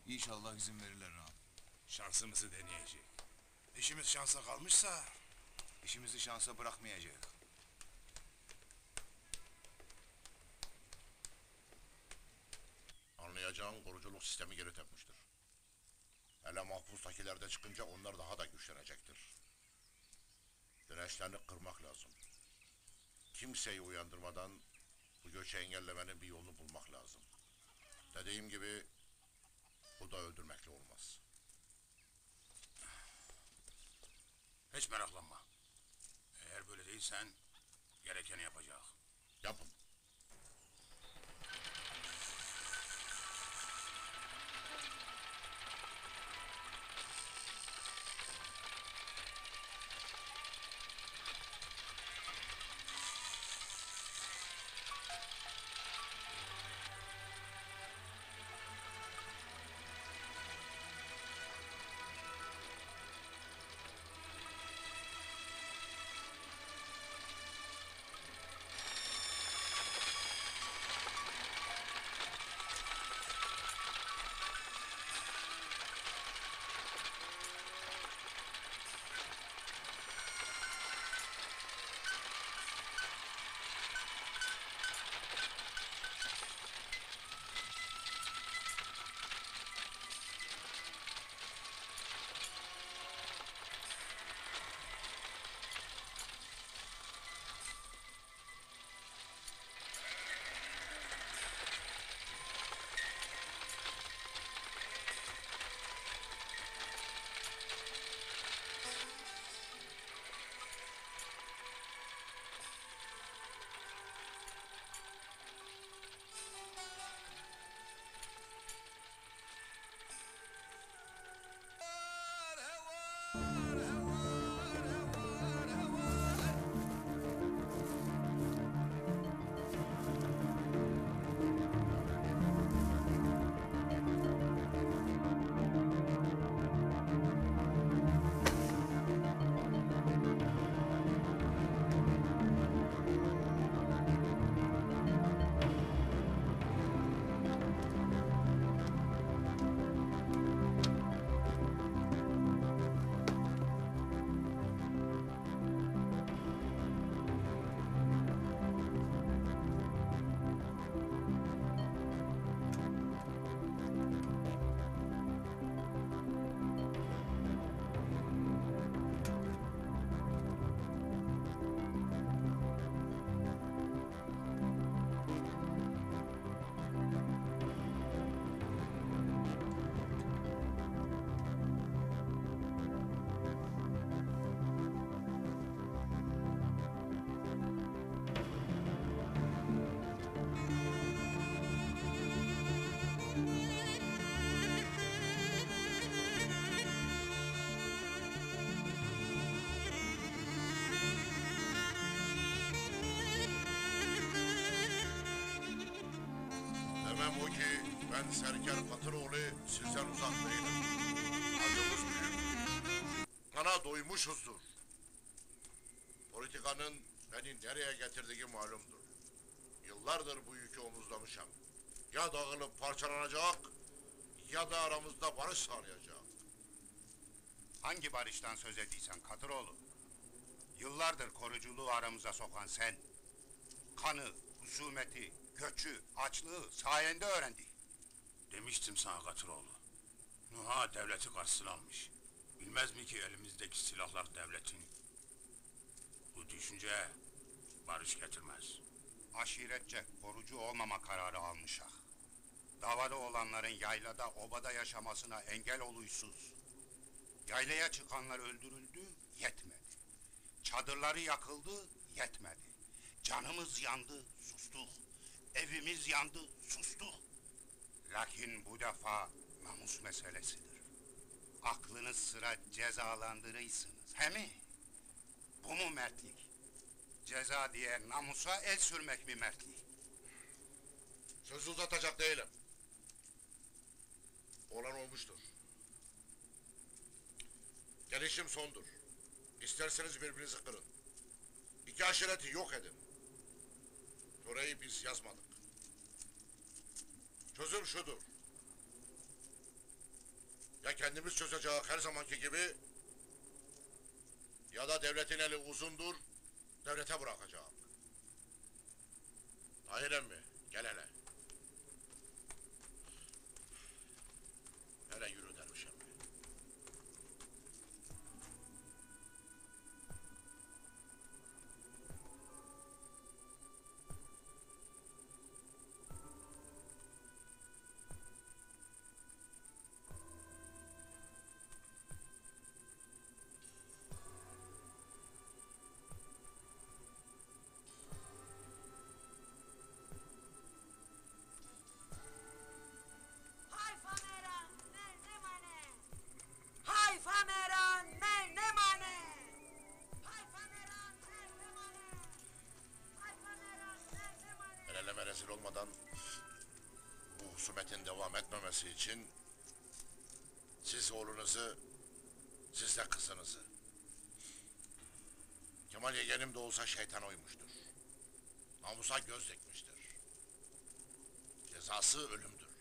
İnşallah izin verirler ağam. Şansımızı deneyecek. İşimiz şansa kalmışsa... İşimizi şansa bırakmayacak. Anlayacağın koruculuk sistemi geri tepmiştir. Hele mahpustakiler de çıkınca onlar daha da güçlenecektir. Dirençlerini kırmak lazım. Kimseyi uyandırmadan bu göçü engellemenin bir yolunu bulmak lazım. Dediğim gibi bu da öldürmekle olmaz. Hiç meraklanma. Eğer böyle değilsen gerekeni yapacak. Yapın. Demem o ki ben Serker Katıroğlu sizden uzak değilim. Acımız büyük. Kana doymuşuzdur. Politikanın beni nereye getirdiği malumdur. Yıllardır bu yükü omuzlamışım. Ya dağılıp parçalanacak ya da aramızda barış sağlayacak. Hangi barıştan söz ediysen Kadıroğlu? Yıllardır koruculuğu aramıza sokan sen. Kanı, husumeti, göçü, açlığı sayende öğrendik. Demiştim sana Katıroğlu. Nuha devleti karşısına almış. Bilmez mi ki elimizdeki silahlar devletin? Bu düşünce barış getirmez. Aşiretçe korucu olmama kararı almışak. Davada olanların yaylada, obada yaşamasına engel oluysuz. Yaylaya çıkanlar öldürüldü, yetmedi. Çadırları yakıldı, yetmedi. Canımız yandı, sustuk. Evimiz yandı, sustuk. Lakin bu defa namus meselesidir. Aklınız sıra cezalandırıysınız, he mi? Bu mu mertlik? Ceza diye namusa el sürmek mi mertlik? Sözü uzatacak değilim. Olan olmuştur. Gelişim sondur. İsterseniz birbirinizi kırın. İki aşireti yok edin. Töreyi biz yazmadık. Çözüm şudur. Ya kendimiz çözeceğiz her zamanki gibi, ya da devletin eli uzundur, devlete bırakacağım. Tahir emmi, gel hele. Hele yürü derviş emmi. Hayfa meran mernemane. Hayfa meran mernemane. Hayfa meran mernemane. Hayfa meran mernemane. El eleme rezil olmadan bu husumetin devam etmemesi için siz oğlunuzu, siz de kızınızı. Kemal yeğenim de olsa şeytan uymuştur. Namusa göz dikmiştir. Cezası ölümdür.